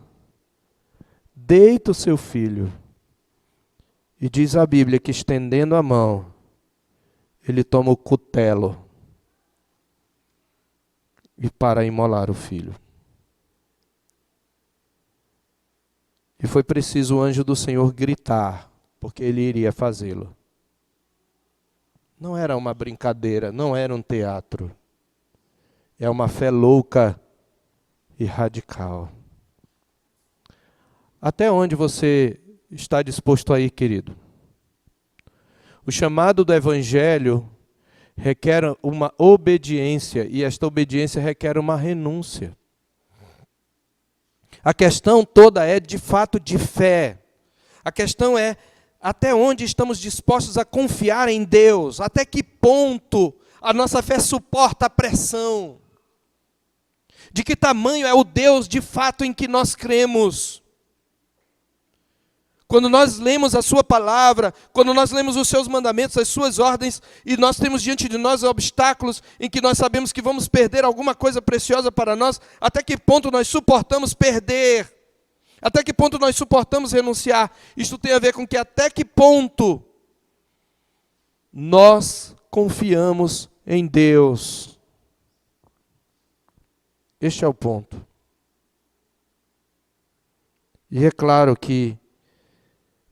deita o seu filho, e diz a Bíblia que estendendo a mão, ele toma o cutelo e para imolar o filho. E foi preciso o anjo do Senhor gritar, porque ele iria fazê-lo. Não era uma brincadeira, não era um teatro. É uma fé louca e radical. Até onde você está disposto a ir, querido? O chamado do Evangelho requer uma obediência, e esta obediência requer uma renúncia. A questão toda é, de fato, de fé. A questão é, até onde estamos dispostos a confiar em Deus? Até que ponto a nossa fé suporta a pressão? De que tamanho é o Deus, de fato, em que nós cremos? Quando nós lemos a sua palavra, quando nós lemos os seus mandamentos, as suas ordens, e nós temos diante de nós obstáculos em que nós sabemos que vamos perder alguma coisa preciosa para nós, até que ponto nós suportamos perder? Até que ponto nós suportamos renunciar? Isto tem a ver com que até que ponto nós confiamos em Deus. Este é o ponto. E é claro que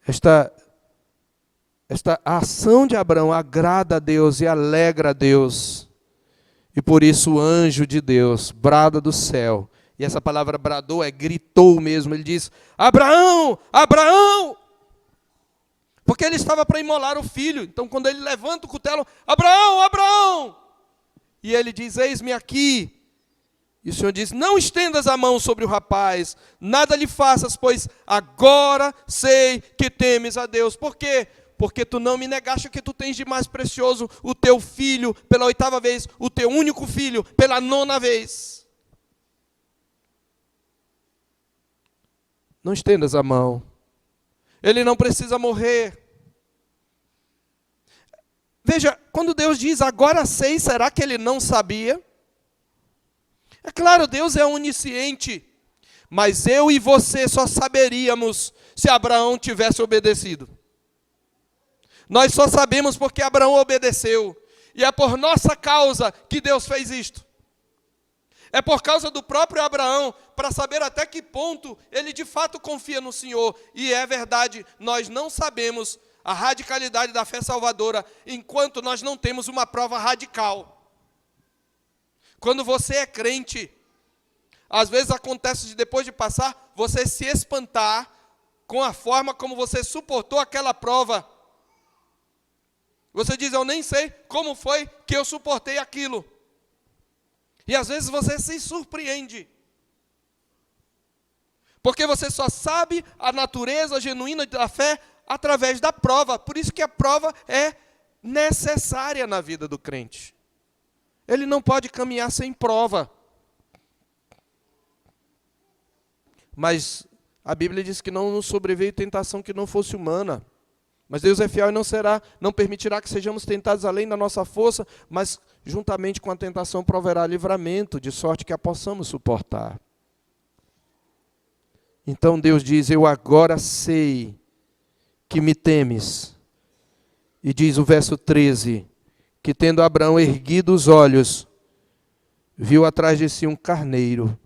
esta ação de Abraão agrada a Deus e alegra a Deus. E por isso o anjo de Deus brada do céu. E essa palavra bradou é gritou mesmo. Ele diz, Abraão, Abraão! Porque ele estava para imolar o filho. Então quando ele levanta o cutelo, Abraão, Abraão! E ele diz, eis-me aqui. E o Senhor diz, não estendas a mão sobre o rapaz, nada lhe faças, pois agora sei que temes a Deus. Por quê? Porque tu não me negaste o que tu tens de mais precioso, o teu filho, pela 8ª vez, o teu único filho, pela 9ª vez. Não estendas a mão. Ele não precisa morrer. Veja, quando Deus diz, agora sei, será que ele não sabia? É claro, Deus é onisciente, mas eu e você só saberíamos se Abraão tivesse obedecido. Nós só sabemos porque Abraão obedeceu, e é por nossa causa que Deus fez isto. É por causa do próprio Abraão, para saber até que ponto ele de fato confia no Senhor. E é verdade, nós não sabemos a radicalidade da fé salvadora, enquanto nós não temos uma prova radical. Quando você é crente, às vezes acontece de depois de passar, você se espantar com a forma como você suportou aquela prova. Você diz, eu nem sei como foi que eu suportei aquilo. E às vezes você se surpreende. Porque você só sabe a natureza genuína da fé através da prova. Por isso que a prova é necessária na vida do crente. Ele não pode caminhar sem prova. Mas a Bíblia diz que não nos sobreveio tentação que não fosse humana. Mas Deus é fiel e não permitirá que sejamos tentados além da nossa força, mas juntamente com a tentação proverá livramento, de sorte que a possamos suportar. Então Deus diz, eu agora sei que me temes. E diz o verso 13, que tendo Abraão erguido os olhos, viu atrás de si um carneiro,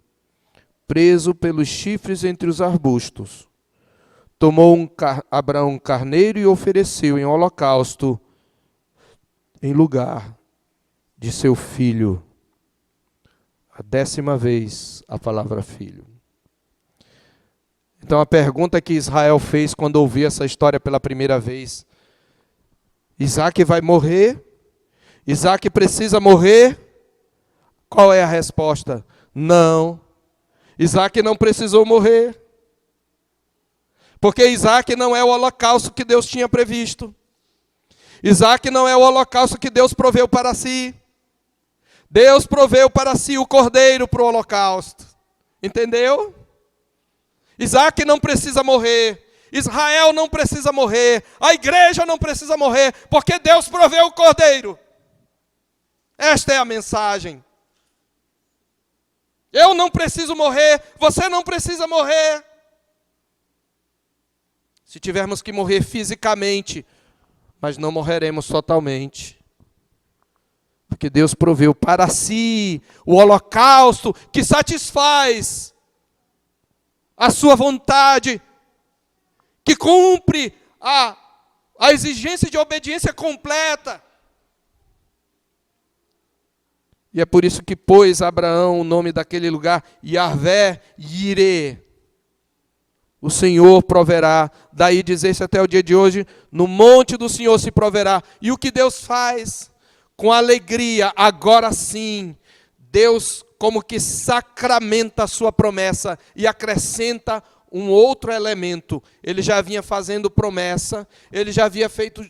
preso pelos chifres entre os arbustos. Tomou Abraão um carneiro e ofereceu em holocausto, em lugar de seu filho. A 10ª vez a palavra filho. Então a pergunta que Israel fez quando ouviu essa história pela primeira vez, Isaac vai morrer? Isaac precisa morrer? Qual é a resposta? Não. Isaac não precisou morrer. Porque Isaac não é o holocausto que Deus tinha previsto. Isaac não é o holocausto que Deus proveu para si. Deus proveu para si o cordeiro para o holocausto. Entendeu? Isaac não precisa morrer. Israel não precisa morrer. A igreja não precisa morrer. Porque Deus proveu o cordeiro. Esta é a mensagem. Eu não preciso morrer. Você não precisa morrer. Se tivermos que morrer fisicamente, mas não morreremos totalmente. Porque Deus proveu para si o holocausto que satisfaz a sua vontade, que cumpre a exigência de obediência completa. E é por isso que pôs Abraão o nome daquele lugar, Yahvé Yireh. O Senhor proverá. Daí dizer-se até o dia de hoje, no monte do Senhor se proverá. E o que Deus faz? Com alegria, agora sim, Deus como que sacramenta a sua promessa e acrescenta um outro elemento. Ele já vinha fazendo promessa, ele já havia feito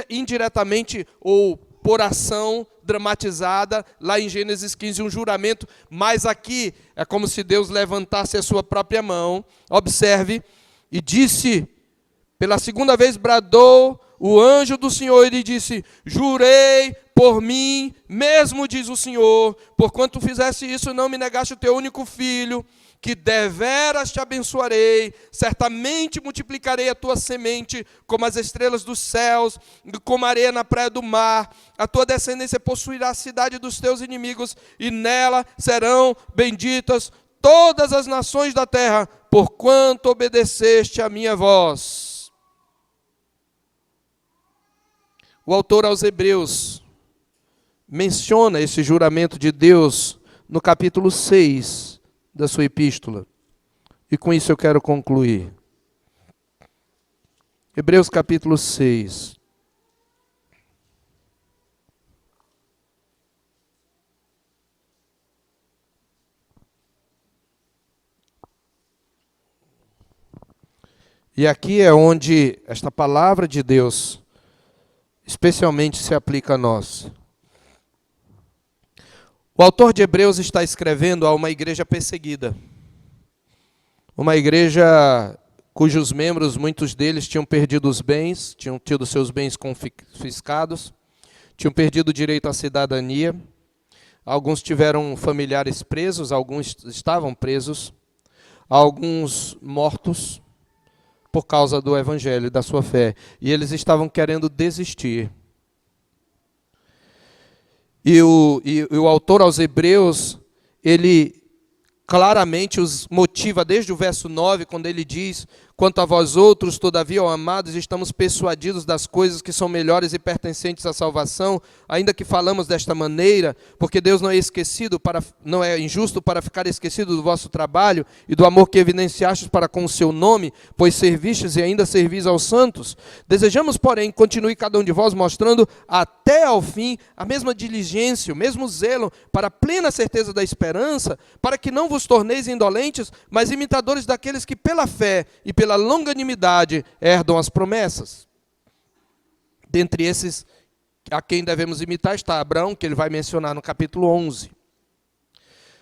indiretamente ou por ação dramatizada, lá em Gênesis 15, um juramento, mas aqui é como se Deus levantasse a sua própria mão, observe, e disse, pela segunda vez bradou o anjo do Senhor e lhe disse, jurei por mim mesmo, diz o Senhor, porquanto fizeste isso, não me negaste o teu único filho, que deveras te abençoarei, certamente multiplicarei a tua semente como as estrelas dos céus, como a areia na praia do mar, a tua descendência possuirá a cidade dos teus inimigos, e nela serão benditas todas as nações da terra, porquanto obedeceste a minha voz. O autor aos Hebreus menciona esse juramento de Deus no capítulo 6 da sua epístola. E com isso eu quero concluir. Hebreus capítulo 6. E aqui é onde esta palavra de Deus especialmente se aplica a nós. O autor de Hebreus está escrevendo a uma igreja perseguida. Uma igreja cujos membros, muitos deles, tinham perdido os bens, tinham tido seus bens confiscados, tinham perdido o direito à cidadania. Alguns tiveram familiares presos, alguns estavam presos, alguns mortos por causa do evangelho e da sua fé. E eles estavam querendo desistir. E o autor aos Hebreus, ele claramente os motiva desde o verso 9, quando ele diz, quanto a vós outros, todavia, ó amados, estamos persuadidos das coisas que são melhores e pertencentes à salvação, ainda que falamos desta maneira, porque Deus não é injusto para ficar esquecido do vosso trabalho e do amor que evidenciastes para com o seu nome, pois servistes e ainda servis aos santos. Desejamos, porém, continue cada um de vós mostrando até ao fim a mesma diligência, o mesmo zelo, para a plena certeza da esperança, para que não vos torneis indolentes, mas imitadores daqueles que pela fé e pela longanimidade herdam as promessas. Dentre esses, a quem devemos imitar está Abraão, que ele vai mencionar no capítulo 11.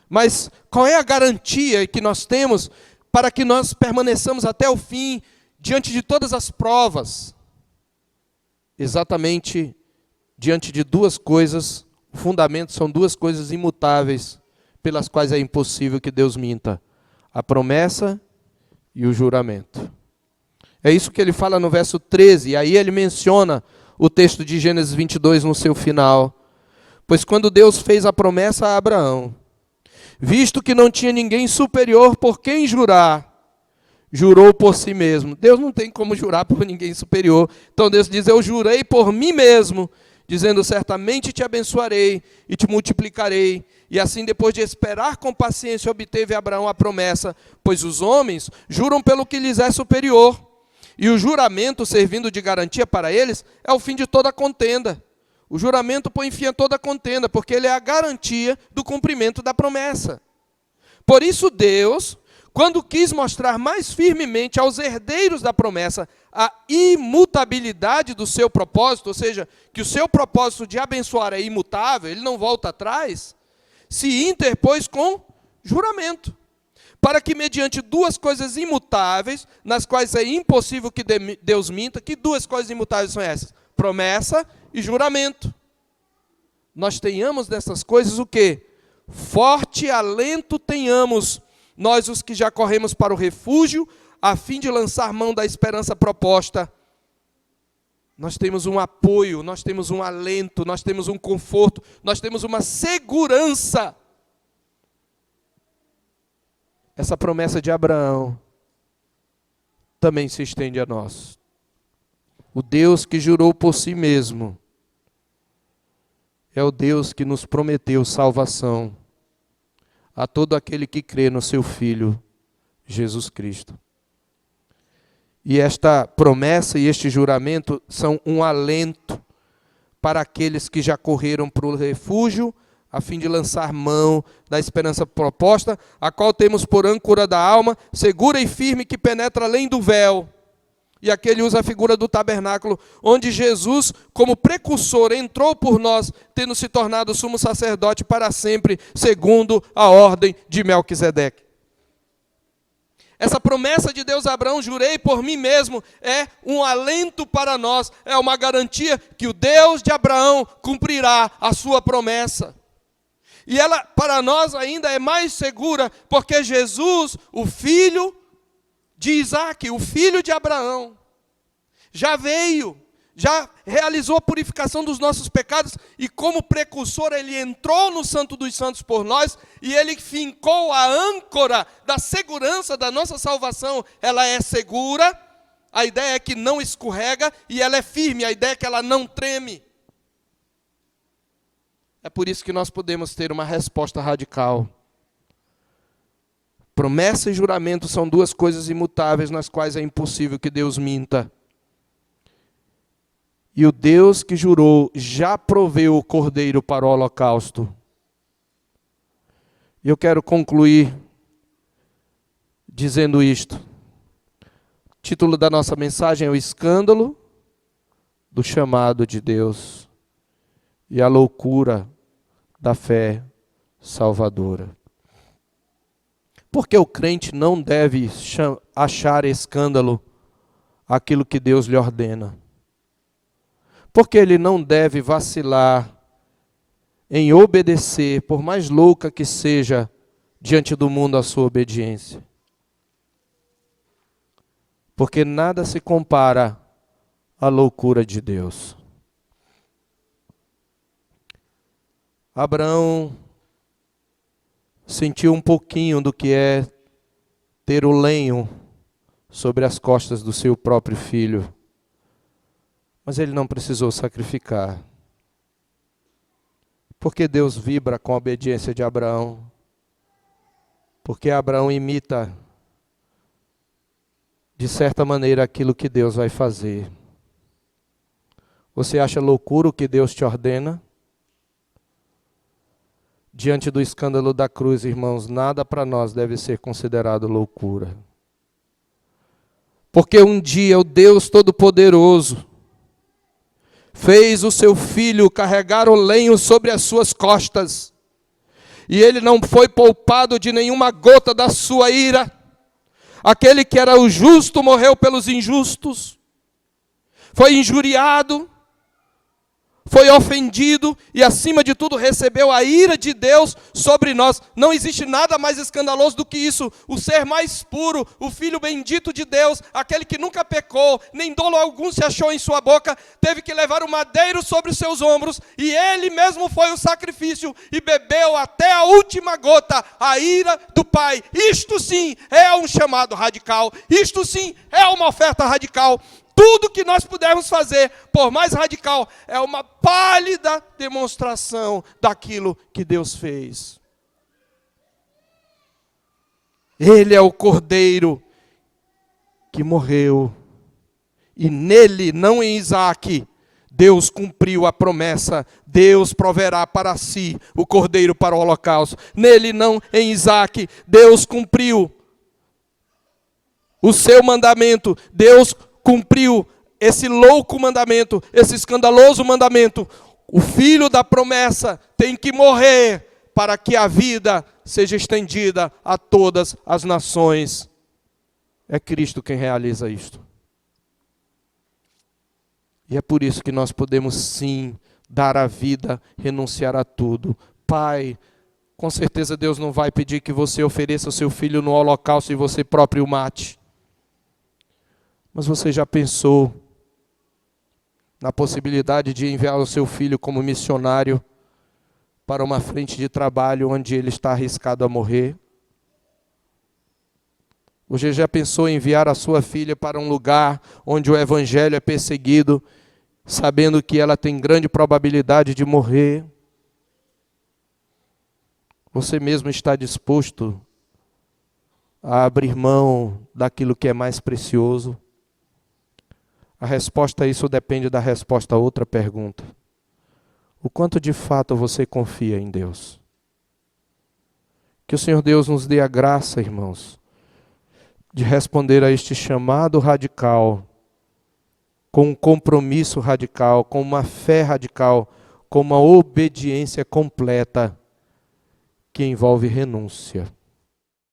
Mas qual é a garantia que nós temos para que nós permaneçamos até o fim, diante de todas as provas? Exatamente diante de duas coisas, o fundamento são duas coisas imutáveis, pelas quais é impossível que Deus minta: a promessa e o juramento. É isso que ele fala no verso 13, e aí ele menciona o texto de Gênesis 22 no seu final. Pois quando Deus fez a promessa a Abraão, visto que não tinha ninguém superior por quem jurar, jurou por si mesmo. Deus não tem como jurar por ninguém superior. Então Deus diz, eu jurei por mim mesmo, dizendo, certamente te abençoarei e te multiplicarei. E assim, depois de esperar com paciência, obteve Abraão a promessa, pois os homens juram pelo que lhes é superior. E o juramento, servindo de garantia para eles, é o fim de toda contenda. O juramento põe fim a toda contenda, porque ele é a garantia do cumprimento da promessa. Por isso Deus, quando quis mostrar mais firmemente aos herdeiros da promessa a imutabilidade do seu propósito, ou seja, que o seu propósito de abençoar é imutável, ele não volta atrás, se interpôs com juramento, para que mediante duas coisas imutáveis, nas quais é impossível que Deus minta, que duas coisas imutáveis são essas? Promessa e juramento. Nós tenhamos dessas coisas o quê? Forte alento tenhamos, nós os que já corremos para o refúgio, a fim de lançar mão da esperança proposta. nós temos um apoio, nós temos um alento, nós temos um conforto, nós temos uma segurança. Essa promessa de Abraão também se estende a nós. O Deus que jurou por si mesmo é o Deus que nos prometeu salvação a todo aquele que crê no seu Filho, Jesus Cristo. E esta promessa e este juramento são um alento para aqueles que já correram para o refúgio, a fim de lançar mão da esperança proposta, a qual temos por âncora da alma, segura e firme, que penetra além do véu. E aqui ele usa a figura do tabernáculo, onde Jesus, como precursor, entrou por nós, tendo se tornado sumo sacerdote para sempre, segundo a ordem de Melquisedeque. Essa promessa de Deus a Abraão, jurei por mim mesmo, é um alento para nós, é uma garantia que o Deus de Abraão cumprirá a sua promessa. E ela, para nós, ainda é mais segura, porque Jesus, o filho de Isaac, o filho de Abraão, já veio, já realizou a purificação dos nossos pecados, e como precursor ele entrou no Santo dos Santos por nós, e ele fincou a âncora da segurança da nossa salvação. Ela é segura, a ideia é que não escorrega, e ela é firme, a ideia é que ela não treme. É por isso que nós podemos ter uma resposta radical. Promessa e juramento são duas coisas imutáveis nas quais é impossível que Deus minta. E o Deus que jurou já proveu o cordeiro para o holocausto. E eu quero concluir dizendo isto. O título da nossa mensagem é o escândalo do chamado de Deus e a loucura da fé salvadora. Porque o crente não deve achar escândalo aquilo que Deus lhe ordena. Porque ele não deve vacilar em obedecer, por mais louca que seja diante do mundo a sua obediência. Porque nada se compara à loucura de Deus. Abraão sentiu um pouquinho do que é ter o lenho sobre as costas do seu próprio filho. Mas ele não precisou sacrificar. Porque Deus vibra com a obediência de Abraão. Porque Abraão imita, de certa maneira, aquilo que Deus vai fazer. Você acha loucura o que Deus te ordena? Diante do escândalo da cruz, irmãos, nada para nós deve ser considerado loucura. Porque um dia o Deus Todo-Poderoso fez o seu filho carregar o lenho sobre as suas costas. E ele não foi poupado de nenhuma gota da sua ira. Aquele que era o justo morreu pelos injustos. Foi injuriado. Foi ofendido e, acima de tudo, recebeu a ira de Deus sobre nós. Não existe nada mais escandaloso do que isso. O ser mais puro, o Filho bendito de Deus, aquele que nunca pecou, nem dolo algum se achou em sua boca, teve que levar o madeiro sobre os seus ombros, e ele mesmo foi o sacrifício, e bebeu até a última gota a ira do Pai. Isto sim é um chamado radical. Isto sim é uma oferta radical. Tudo que nós pudermos fazer, por mais radical, é uma pálida demonstração daquilo que Deus fez. Ele é o Cordeiro que morreu. E nele, não em Isaac, Deus cumpriu a promessa. Deus proverá para si o Cordeiro para o holocausto. Nele, não em Isaac, Deus cumpriu o seu mandamento. Deus cumpriu esse louco mandamento, esse escandaloso mandamento. O filho da promessa tem que morrer para que a vida seja estendida a todas as nações. É Cristo quem realiza isto. E é por isso que nós podemos sim dar a vida, renunciar a tudo. Pai, com certeza Deus não vai pedir que você ofereça o seu filho no holocausto e você próprio o mate. Mas você já pensou na possibilidade de enviar o seu filho como missionário para uma frente de trabalho onde ele está arriscado a morrer? Você já pensou em enviar a sua filha para um lugar onde o evangelho é perseguido, sabendo que ela tem grande probabilidade de morrer? Você mesmo está disposto a abrir mão daquilo que é mais precioso? A resposta a isso depende da resposta a outra pergunta. O quanto de fato você confia em Deus? Que o Senhor Deus nos dê a graça, irmãos, de responder a este chamado radical, com um compromisso radical, com uma fé radical, com uma obediência completa, que envolve renúncia.